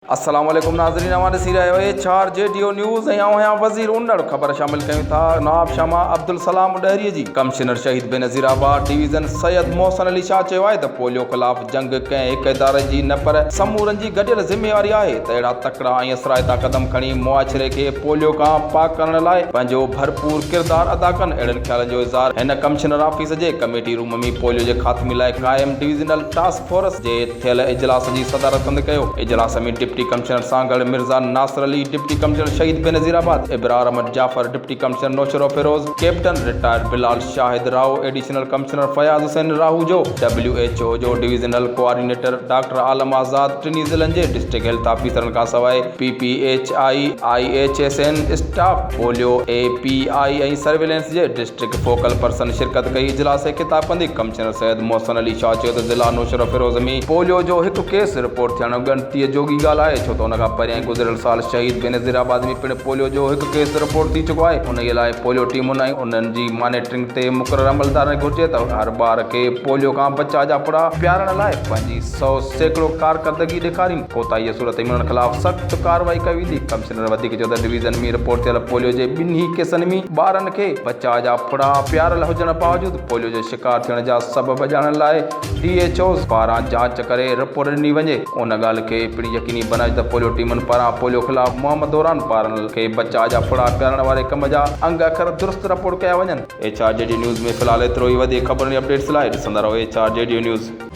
अस्सलाम वालेकुम नाज़रीन, हमारे सी रहे हुए 4 JTO न्यूज़ यहाँ वज़ीर उंडड़ ख़बर शामिल कयूं था। नवाब शमा अब्दुल सलाम उॾहरीअ जी कमिश्नर शहीद बेनज़ीराबाद डिवीज़न सैयद मोहसन अली शाह चयो आहे त पोलियो ख़िलाफ़ जंग कंहिं हिक इदारे जी न पर समूरनि जी गॾियल ज़िम्मेवारी आहे त अहिड़ा तकड़ा ऐं असराइता क़दम खणी मुआशिरे खे पोलियो खां पाक करण लाइ पंहिंजो भरपूर किरदारु अदा कनि। अहिड़नि ख़्यालनि जो इज़हार हिन कमिश्नर ऑफिस जे कमेटी रूम में पोलियो जे ख़ात्मे लाइ क़ाइम डिवीज़नल टास्क फोर्स जे थियल इजलास जी सदारत कंदे कयो। इजलास में डिप्टी कमिश्नर सां गॾु Mirza Nasir Ali, deputy commissioner Shaheed Benazirabad Ibrar Ahmed Jafar, deputy commissioner Naushahro Feroze, captain retired Bilal Shahid Rao, additional commissioner Fayaz Hussain Rahujo, WHO जो divisional coordinator doctor Alam Azad, टिनी ज़िलनि जे डिस्ट्रिक्ट हेल्थ ऑफिसरनि खां सवाइ PPHI, IHSN staff, polio API ऐं सर्विलेंस जे डिस्ट्रिक्ट फोकल पर्सन शिरकत कई। इजलास खे ख़िताब कंदे कमिश्नर सैयद मोहसन अली शाह चयो त ज़िला नौशरो फिरोज़ में पोलियो जो हिकु केस रिपोर्ट थियण ॻणतीअ जोगी ॻाल्हि आहे, छो त हुन खां परियां गुज़िरियल साल शहीद बेनज़ीराबाद में पिणु पोलियो जो हिकु केस रिपोर्ट थी चुको आहे। उन लाइ पोलियो टीमुनि ऐं उन्हनि जी मॉनिटरिंग ते मुक़ररु अमलदारनि घुर्जे त हर ॿार खे पोलियो खां बचा जा पुड़ा पियारण लाइ पंहिंजी 100% कारकर्दगी ॾेखारीनि। कोताहीअ सूरत में उन्हनि ख़िलाफ़ सख़्त कार्रवाई कई वेंदी। कमिश्नर वधीक चयो त डिवीज़न में रिपोर्ट थियल पोलियो जे ॿिन्ही केसनि में ॿारनि खे बचा जा पुड़ा पियारल हुजण बावजूदि पोलियो जो शिकार थियण जा सबब ॼाणण लाइ DHOs पारां जांच करे रिपोर्ट ॾिनी वञे। उन ॻाल्हि खे पिणु यकीनी बनाए त पोलियो टीमुनि पारां पोलियो ख़िलाफ़ मुहिम दौरान ॿारनि खे बचा जा पुड़ा पियारण वारे कम जा अंग अखर दुरुस्त रिपोर्ट कया वञनि। 4 JTO न्यूज़ में फ़िलहालु एतिरो ई। वधीक ख़बरुनि जी अपडेट्स लाइ ॾिसंदा रहो 4 JTO न्यूज़।